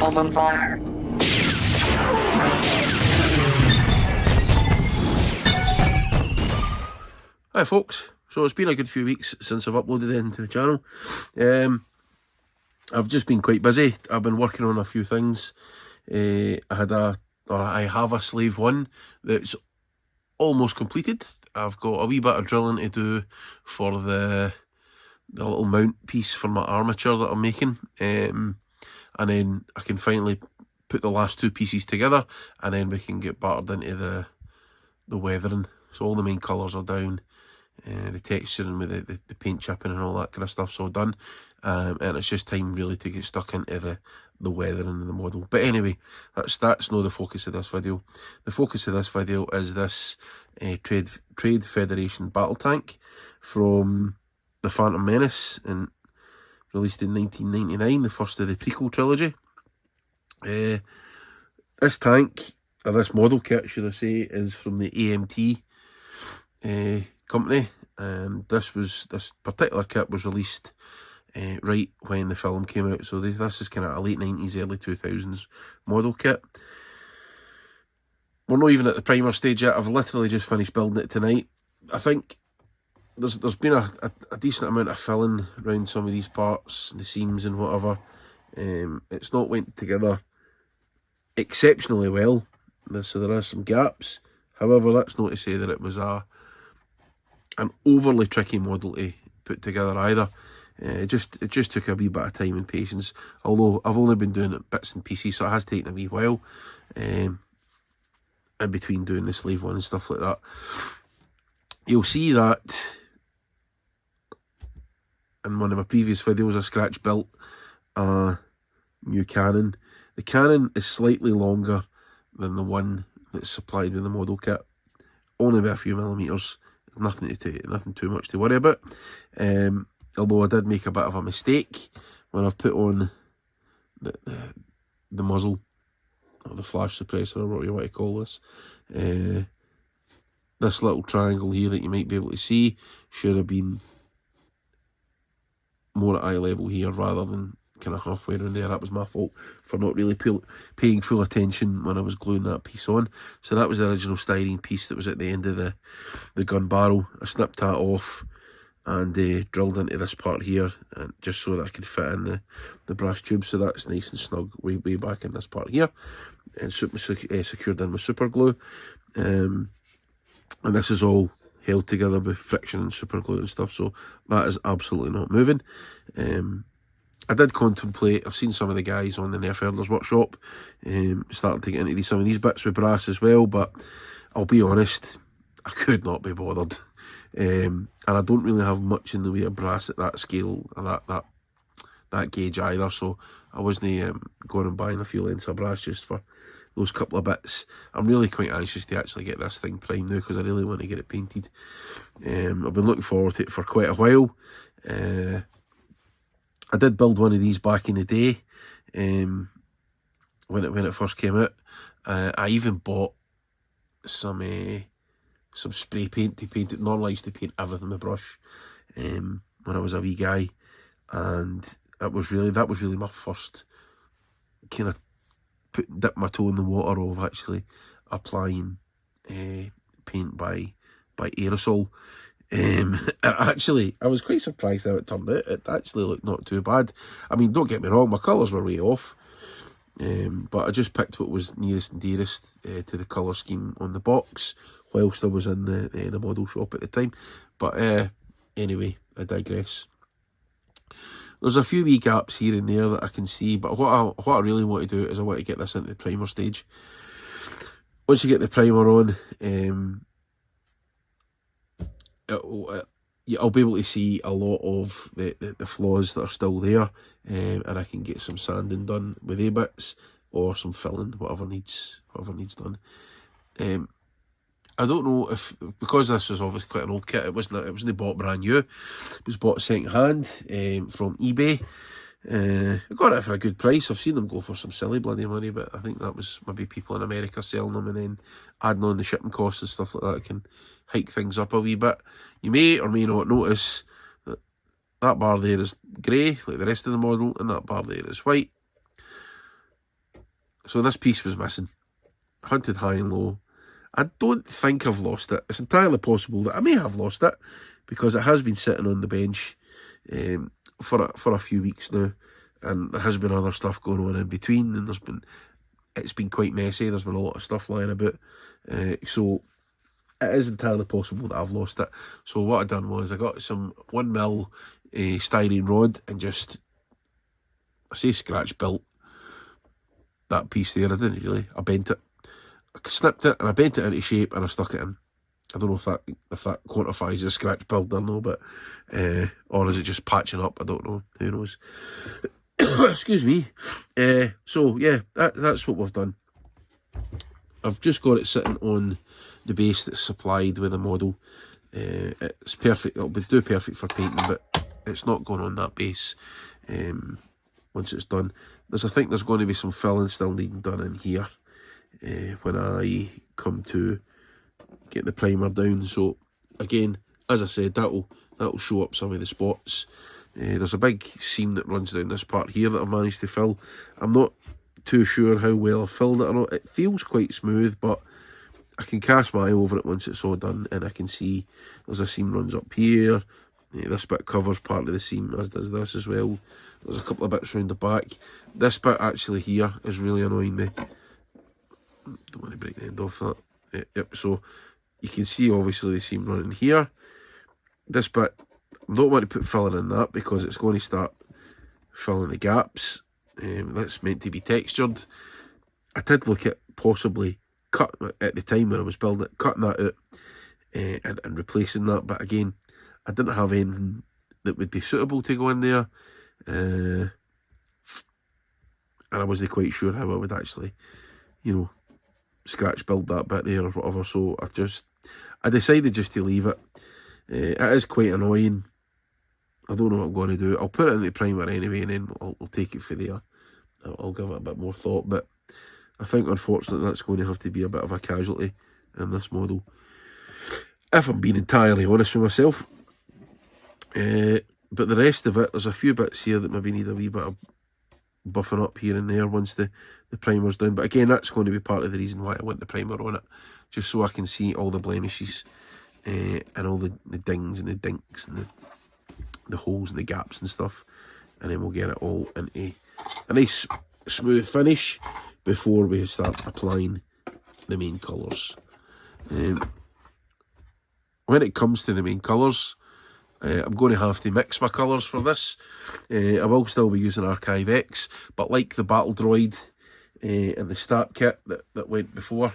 world on fire. Hi folks, so it's been a good few weeks since I've uploaded into the channel. I've just been quite busy. I've been working on a few things. I have a Slave 1 that's almost completed. I've got a wee bit of drilling to do for the little mount piece for my armature that I'm making, and then I can finally put the last two pieces together, and then we can get battered into the weathering. So all the main colours are down, the texturing with the paint chipping and all that kind of stuff's all done, and it's just time really to get stuck into the weathering and the model. But anyway, that's not the focus of this video. The focus of this video is this Trade Federation battle tank from the Phantom Menace, and released in 1999, the first of the prequel trilogy. This tank, or this model kit should I say, is from the AAT company. This particular kit was released right when the film came out, so this is kind of a late 90s, early 2000s model kit. We're not even at the primer stage yet. I've literally just finished building it tonight. I think there's been a decent amount of filling around some of these parts, the seams and whatever. It's not went together exceptionally well, so there are some gaps. However, that's not to say that it was an overly tricky model to put together either. It just took a wee bit of time and patience, although I've only been doing it bits and pieces, so it has taken a wee while in between doing the Slave 1 and stuff like that. You'll see that in one of my previous videos I scratch built a new cannon. The cannon is slightly longer than the one that's supplied with the model kit, only by a few millimetres. Nothing too much to worry about. Although I did make a bit of a mistake when I've put on the muzzle, or the flash suppressor, or what you want to call this. This little triangle here that you might be able to see should have been more at eye level here rather than kind of halfway around there. That was my fault for not really paying full attention when I was gluing that piece on. So that was the original styrene piece that was at the end of the gun barrel. I snipped that off and drilled into this part here, and just so that I could fit in the brass tube. So that's nice and snug way back in this part here, and secured in with super glue. And this is all held together with friction and super glue and stuff, so that is absolutely not moving. I did contemplate, I've seen some of the guys on the Nerf Hurdlers Workshop starting to get into some of these bits with brass as well, but I'll be honest, I could not be bothered. And I don't really have much in the way of brass at that scale, or that gauge either, so I wasn't going and buying a few lengths of brass just for those couple of bits. I'm really quite anxious to actually get this thing primed now, because I really want to get it painted. I've been looking forward to it for quite a while. I did build one of these back in the day, when it first came out. I even bought some spray paint to paint it. Normally I used to paint everything with brush when I was a wee guy, and that was really my first kind of dip my toe in the water of actually applying paint by aerosol. And actually, I was quite surprised how it turned out. It actually looked not too bad. I mean, don't get me wrong, my colours were way off, but I just picked what was nearest and dearest to the colour scheme on the box whilst I was in the model shop at the time. But anyway, I digress. There's a few wee gaps here and there that I can see, but what I really want to do is I want to get this into the primer stage. Once you get the primer on, I'll be able to see a lot of the flaws that are still there, and I can get some sanding done with A-bits or some filling, whatever needs done. I don't know if, because this was obviously quite an old kit, it wasn't bought brand new. It was bought second hand from eBay. I got it for a good price. I've seen them go for some silly bloody money, but I think that was maybe people in America selling them and then adding on the shipping costs and stuff like that can hike things up a wee bit. You may or may not notice that that bar there is grey, like the rest of the model, and that bar there is white. So this piece was missing. Hunted high and low. I don't think I've lost it. It's entirely possible that I may have lost it, because it has been sitting on the bench for a few weeks now, and there has been other stuff going on in between, and it's been quite messy. There's been a lot of stuff lying about, so it is entirely possible that I've lost it. So what I done was I got some 1mm styrene rod and just, I say scratch built that piece there. I didn't really. I bent it. I snipped it and I bent it into shape and I stuck it in. I don't know if that quantifies as scratch build or no, but or is it just patching up? I don't know. Who knows? Excuse me. So yeah, that's what we've done. I've just got it sitting on the base that's supplied with a model. It's perfect. It'll do perfect for painting, but it's not going on that base. Once it's done, I think there's going to be some filling still needing done in here when I come to get the primer down. So again, as I said, that'll show up some of the spots. There's a big seam that runs down this part here that I've managed to fill. I'm not too sure how well I've filled it or not. It feels quite smooth, but I can cast my eye over it once it's all done, and I can see there's a seam runs up here. This bit covers part of the seam, as does this as well. There's a couple of bits around the back. This bit actually here is really annoying me. Don't want to break the end off that. Yep, so you can see obviously the seam running here. This bit, I don't want to put filling in that because it's going to start filling the gaps. That's meant to be textured. I did look at possibly cut at the time when I was building it, cutting that out and replacing that, but again, I didn't have anything that would be suitable to go in there, and I wasn't quite sure how I would actually, scratch build that bit there or whatever. So I decided just to leave it. It is quite annoying. I don't know what I'm going to do. I'll put it in the primer anyway, and then I'll take it for there. I'll give it a bit more thought, but I think unfortunately that's going to have to be a bit of a casualty in this model, if I'm being entirely honest with myself. But the rest of it, there's a few bits here that maybe need a wee bit of buffing up here and there once the primer's down. But again, that's going to be part of the reason why I want the primer on it, just so I can see all the blemishes and all the dings and the dinks and the holes and the gaps and stuff, and then we'll get it all into a nice smooth finish before we start applying the main colours. When it comes to the main colours, I'm going to have to mix my colours for this. I will still be using Archive X, but like the Battle Droid and the Stat Kit that went before,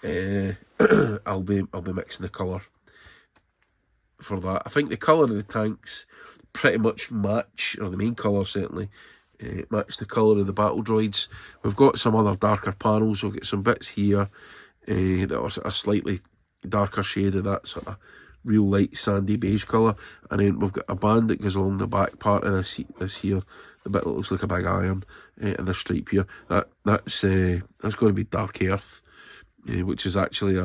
I'll be mixing the colour for that. I think the colour of the tanks pretty much match, or the main colour certainly, match the colour of the Battle Droids. We've got some other darker panels. We'll get some bits here that are a slightly darker shade of that sort of real light sandy beige colour, and then we've got a band that goes along the back part of this here, the bit that looks like a big iron, and this stripe here. That's going to be Dark Earth, which is actually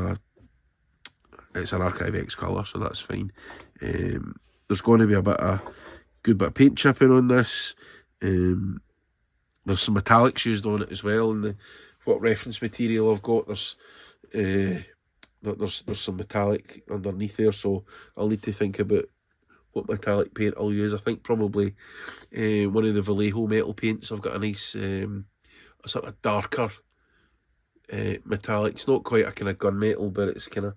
it's an Archive X colour, so that's fine. There's going to be a good bit of paint chipping on this. There's some metallics used on it as well, and what reference material I've got, there's some metallic underneath there, so I'll need to think about what metallic paint I'll use. I think probably one of the Vallejo metal paints. I've got a nice a sort of darker metallic. It's not quite a kind of gunmetal, but it's kind of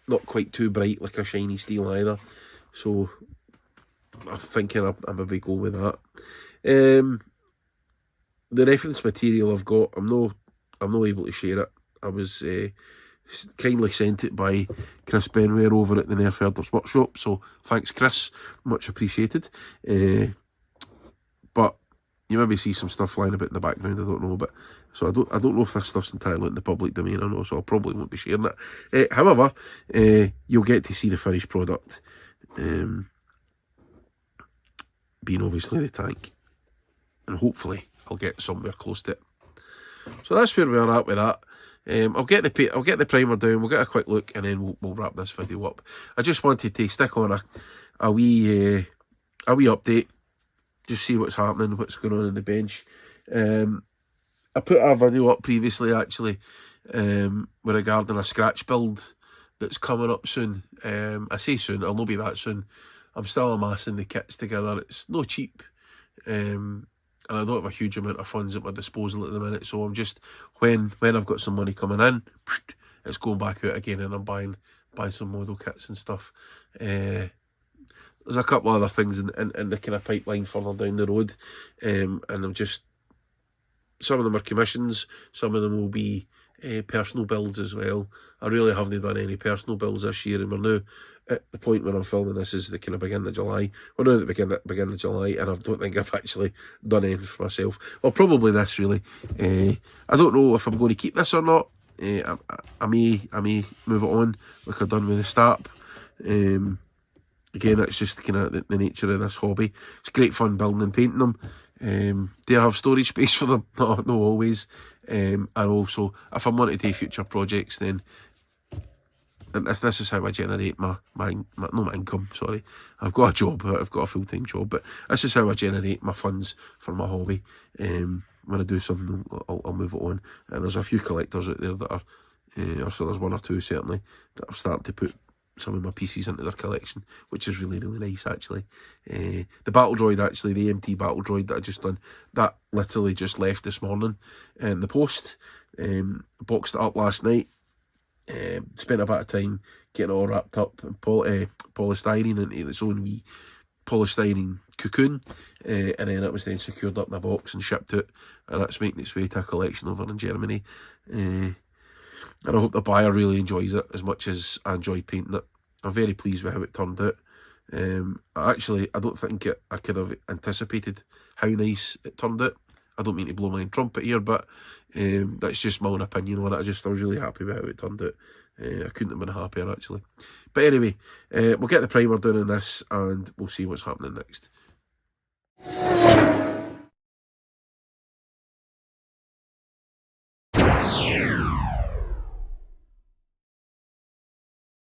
not quite too bright like a shiny steel either. So I'm thinking I maybe go with that. The reference material I've got, I'm not able to share it. I was kindly sent it by Chris Benware over at the Nerf Herders Workshop, so thanks Chris, much appreciated. But you maybe see some stuff lying about in the background, I don't know, but so I don't know if this stuff's entirely in the public domain or not, so I probably won't be sharing it. However, you'll get to see the finished product, being obviously the tank, and hopefully I'll get somewhere close to it. So that's where we are at with that. I'll get the primer down, we'll get a quick look, and then we'll wrap this video up. I just wanted to stick on a wee update, just see what's happening, what's going on in the bench. I put a video up previously actually regarding a scratch build that's coming up soon. I say soon, it'll not be that soon. I'm still amassing the kits together. It's no cheap, and I don't have a huge amount of funds at my disposal at the minute. So I'm just, when I've got some money coming in, it's going back out again, and I'm buying some model kits and stuff. There's a couple of other things in the kind of pipeline further down the road, and I'm just, some of them are commissions, some of them will be personal builds as well. I really haven't done any personal builds this year, and we're now at the point when I'm filming this is the kind of beginning of July. We're now at the beginning of July, and I don't think I've actually done anything for myself. Well, probably this really. I don't know if I'm going to keep this or not. I may move it on like I've done with the start. Again, that's just kind of the nature of this hobby. It's great fun building and painting them. Do I have storage space for them? No, always. And also, if I'm wanting to do future projects, then this is how I generate my income. Sorry, I've got a job. I've got a full-time job, but this is how I generate my funds for my hobby. When I do something, I'll move it on. And there's a few collectors out there that are, or so there's one or two certainly that I've started to put some of my pieces into their collection, which is really, really nice actually. The battle droid, actually, the AMT battle droid that I just done, that literally just left this morning in the post. Boxed it up last night. Spent a bit of time getting it all wrapped up in polystyrene into its own wee polystyrene cocoon, and then it was then secured up in a box and shipped out, and that's making its way to a collection over in Germany. And I hope the buyer really enjoys it as much as I enjoyed painting it. I'm very pleased with how it turned out. I don't think I could have anticipated how nice it turned out. I don't mean to blow my own trumpet here, but that's just my own opinion on it. I was really happy with how it turned out. I couldn't have been happier actually. But anyway, we'll get the primer done on this and we'll see what's happening next.